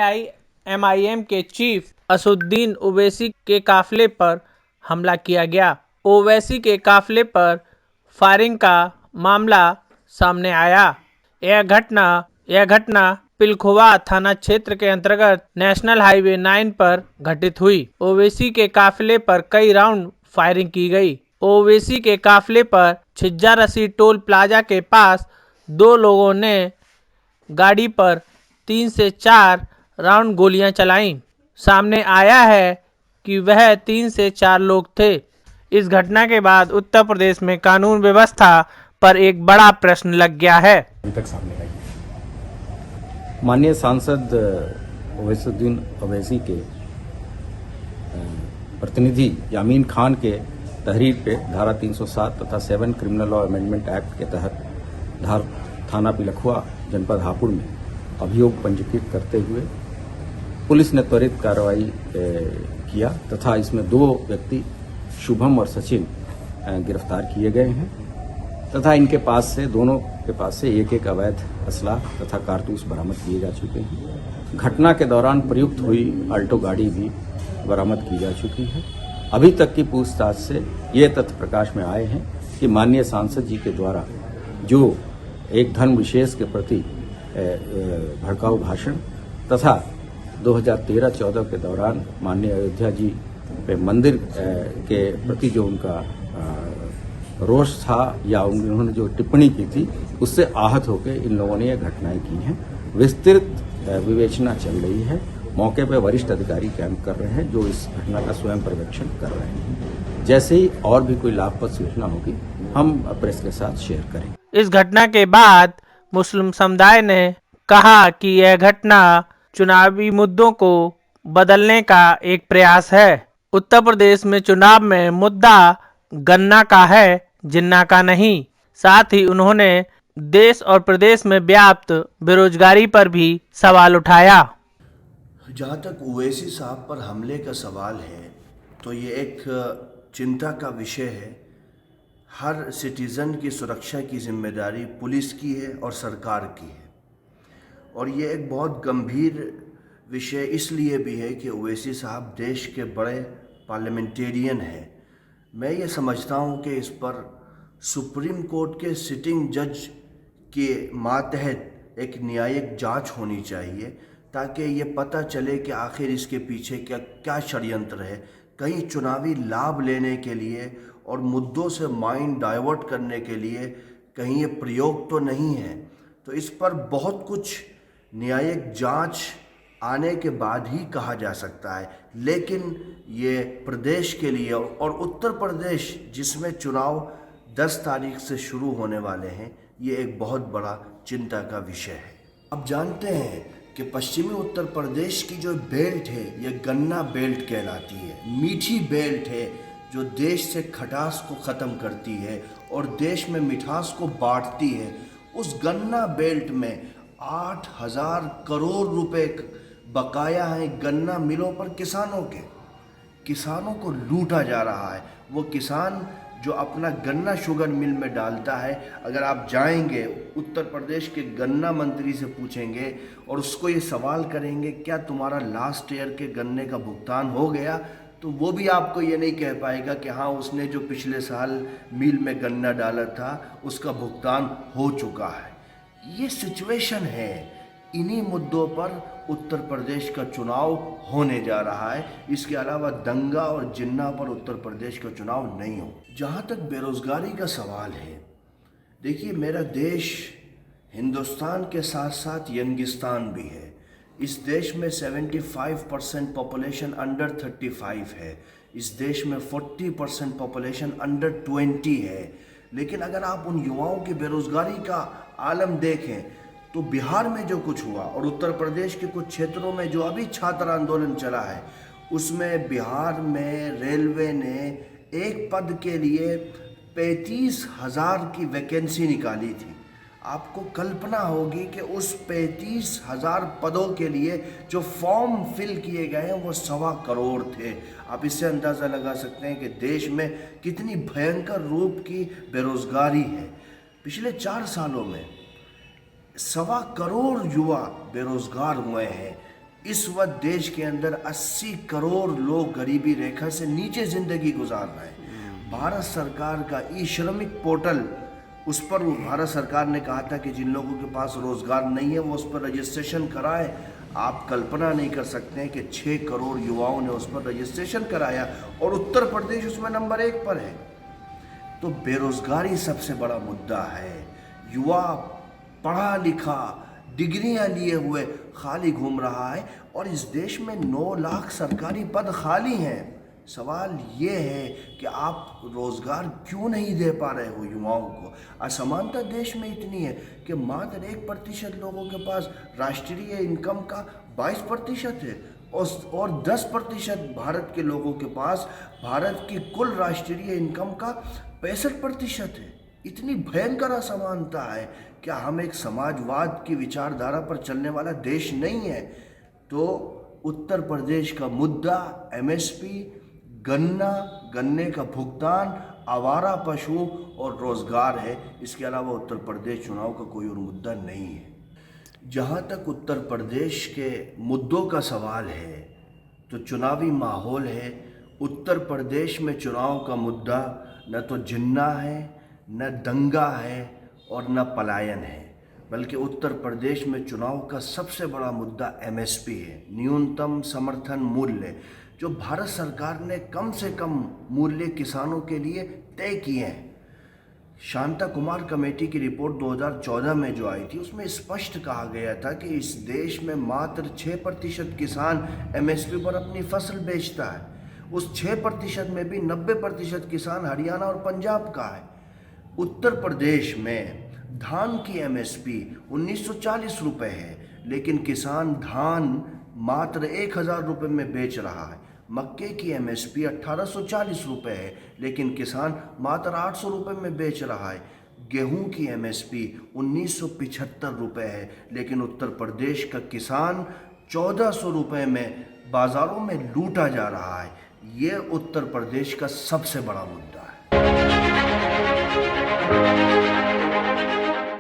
AIMIM के chief Asaduddin Owaisi के काफिले पर हमला किया गया। ओवैसी के काफिले पर फायरिंग का मामला सामने आया। यह घटना पिलखुवा थाना क्षेत्र के अंतर्गत नेशनल हाईवे 9 पर घटित हुई। ओवैसी के काफिले पर कई राउंड फायरिंग की गई। ओवैसी के काफिले पर छिज्जा रसी टोल प्लाजा के पास दो लोगों ने गाड़ी पर 3 से 4 राउंड गोलियां चलाईं। सामने आया है कि वह 3 से 4 लोग थे। इस घटना के बाद उत्तर प्रदेश में कानून व्यवस्था पर एक बड़ा प्रश्न लग गया है। माननीय सांसद ओवैसुद्दीन ओवैसी के प्रतिनिधि यामीन खान के तहरीर पे धारा 307 तथा 7 क्रिमिनल लॉ अमेंडमेंट एक्ट के तहत धार थाना पिलखुआ जनपद हापुड़ में अभियोग पंजीकृत करते हुए पुलिस ने त्वरित कार्रवाई किया तथा इसमें 2 व्यक्ति शुभम और सचिन गिरफ्तार किए गए हैं तथा इनके पास से दोनों के पास से एक अवैध असलाह तथा कारतूस बरामद किए जा चुके हैं। घटना के दौरान प्रयुक्त हुई अल्टो गाड़ी भी बरामद की जा चुकी है। अभी तक की पूछताछ से ये तथ्य प्रकाश में आए हैं कि माननीय सांसद जी के द्वारा जो एक धर्म विशेष के प्रति भड़काऊ भाषण तथा 2013-14 के दौरान माननीय अयोध्या जी पे मंदिर के प्रति जो उनका रोष था या उन्होंने जो टिप्पणी की थी उससे आहत होकर इन लोगों ने ये घटनाएं की हैं। विस्तृत विवेचना चल रही है। मौके पर वरिष्ठ अधिकारी कैंप कर रहे हैं जो इस घटना का स्वयं पर्यवेक्षण कर रहे हैं। जैसे ही और भी कोई लाभप्रद सूचना होगी हम प्रेस के साथ शेयर करेंगे। इस घटना के बाद मुस्लिम समुदाय ने कहा कि यह घटना चुनावी मुद्दों को बदलने का एक प्रयास है। उत्तर प्रदेश में चुनाव में मुद्दा गन्ना का है, जिन्ना का नहीं। साथ ही उन्होंने देश और प्रदेश में व्याप्त बेरोजगारी पर भी सवाल उठाया। जहाँ तक ओवैसी साहब पर हमले का सवाल है तो ये एक चिंता का विषय है। हर सिटीज़न की सुरक्षा की जिम्मेदारी पुलिस की है और सरकार की है और ये एक बहुत गंभीर विषय इसलिए भी है कि ओवैसी साहब देश के बड़े पार्लियामेंटेरियन हैं। मैं ये समझता हूँ कि इस पर सुप्रीम कोर्ट के सिटिंग जज के मातहत एक न्यायिक जांच होनी चाहिए ताकि ये पता चले कि आखिर इसके पीछे क्या षड्यंत्र है। कहीं चुनावी लाभ लेने के लिए और मुद्दों से माइंड डाइवर्ट करने के लिए कहीं ये प्रयोग तो नहीं है। तो इस पर बहुत कुछ न्यायिक जांच आने के बाद ही कहा जा सकता है। लेकिन ये प्रदेश के लिए और उत्तर प्रदेश जिसमें चुनाव 10 तारीख से शुरू होने वाले हैं, ये एक बहुत बड़ा चिंता का विषय है। अब जानते हैं कि पश्चिमी उत्तर प्रदेश की जो बेल्ट है ये गन्ना बेल्ट कहलाती है। मीठी बेल्ट है जो देश से खटास को ख़त्म करती है और देश में मिठास को बांटती है। उस गन्ना बेल्ट में 8,000 करोड़ रुपए बकाया है गन्ना मिलों पर किसानों के। किसानों को लूटा जा रहा है। वो किसान जो अपना गन्ना शुगर मिल में डालता है, अगर आप जाएंगे उत्तर प्रदेश के गन्ना मंत्री से पूछेंगे और उसको ये सवाल करेंगे क्या तुम्हारा लास्ट ईयर के गन्ने का भुगतान हो गया, तो वो भी आपको ये नहीं कह पाएगा कि हाँ उसने जो पिछले साल मिल में गन्ना डाला था उसका भुगतान हो चुका है। ये सिचुएशन है। इन्हीं मुद्दों पर उत्तर प्रदेश का चुनाव होने जा रहा है। इसके अलावा दंगा और जिन्ना पर उत्तर प्रदेश का चुनाव नहीं हो। जहाँ तक बेरोज़गारी का सवाल है, देखिए मेरा देश हिंदुस्तान के साथ साथ यंगिस्तान भी है। इस देश में 75% पॉपुलेशन अंडर 35 है। इस देश में 40% पॉपुलेशन अंडर 20 है। लेकिन अगर आप उन युवाओं की बेरोज़गारी का आलम देखें तो बिहार में जो कुछ हुआ और उत्तर प्रदेश के कुछ क्षेत्रों में जो अभी छात्र आंदोलन चला है, उसमें बिहार में रेलवे ने एक पद के लिए 35,000 की वैकेंसी निकाली थी। आपको कल्पना होगी कि उस 35,000 पदों के लिए जो फॉर्म फिल किए गए हैं वो 1.25 करोड़ थे। आप इससे अंदाज़ा लगा सकते हैं कि देश में कितनी भयंकर रूप की बेरोज़गारी है। पिछले 4 सालों में 1.25 करोड़ युवा बेरोज़गार हुए हैं। इस वक्त देश के अंदर 80 करोड़ लोग गरीबी रेखा से नीचे जिंदगी गुजार रहे हैं। भारत सरकार का ई श्रमिक पोर्टल, उस पर भारत सरकार ने कहा था कि जिन लोगों के पास रोजगार नहीं है वो उस पर रजिस्ट्रेशन कराएं। आप कल्पना नहीं कर सकते हैं कि 6 करोड़ युवाओं ने उस पर रजिस्ट्रेशन कराया और उत्तर प्रदेश उसमें नंबर 1 पर है। तो बेरोजगारी सबसे बड़ा मुद्दा है। युवा पढ़ा लिखा, डिग्रियां लिए हुए खाली घूम रहा है और इस देश में 9 लाख सरकारी पद खाली हैं। सवाल ये है कि आप रोजगार क्यों नहीं दे पा रहे हो युवाओं को। असमानता देश में इतनी है कि मात्र 1% लोगों के पास राष्ट्रीय इनकम का 22% है और 10% भारत के लोगों के पास भारत की कुल राष्ट्रीय इनकम का 65% है। इतनी भयंकर असमानता है। क्या हम एक समाजवाद की विचारधारा पर चलने वाला देश नहीं है? तो उत्तर प्रदेश का मुद्दा एमएसपी, गन्ना, गन्ने का भुगतान, आवारा पशु और रोजगार है। इसके अलावा उत्तर प्रदेश चुनाव का कोई और मुद्दा नहीं है। जहाँ तक उत्तर प्रदेश के मुद्दों का सवाल है तो चुनावी माहौल है। उत्तर प्रदेश में चुनाव का मुद्दा न तो जिन्ना है, न दंगा है और न पलायन है, बल्कि उत्तर प्रदेश में चुनाव का सबसे बड़ा मुद्दा एमएसपी है, न्यूनतम समर्थन मूल्य, जो भारत सरकार ने कम से कम मूल्य किसानों के लिए तय किए हैं। शांता कुमार कमेटी की रिपोर्ट 2014 में जो आई थी उसमें स्पष्ट कहा गया था कि इस देश में मात्र 6% किसान एमएसपी पर अपनी फसल बेचता है। उस 6% में भी 90% किसान हरियाणा और पंजाब का है। उत्तर प्रदेश में धान की एमएसपी 1940 रुपये है, लेकिन किसान धान मात्र 1000 रुपये में बेच रहा है। मक्के की एमएसपी 1840 रुपये है, लेकिन किसान मात्र 800 रुपये में बेच रहा है। गेहूं की एमएसपी 1975 रुपये है, लेकिन उत्तर प्रदेश का किसान 1400 रुपये में बाज़ारों में लूटा जा रहा है। ये उत्तर प्रदेश का सबसे बड़ा मुद्दा है।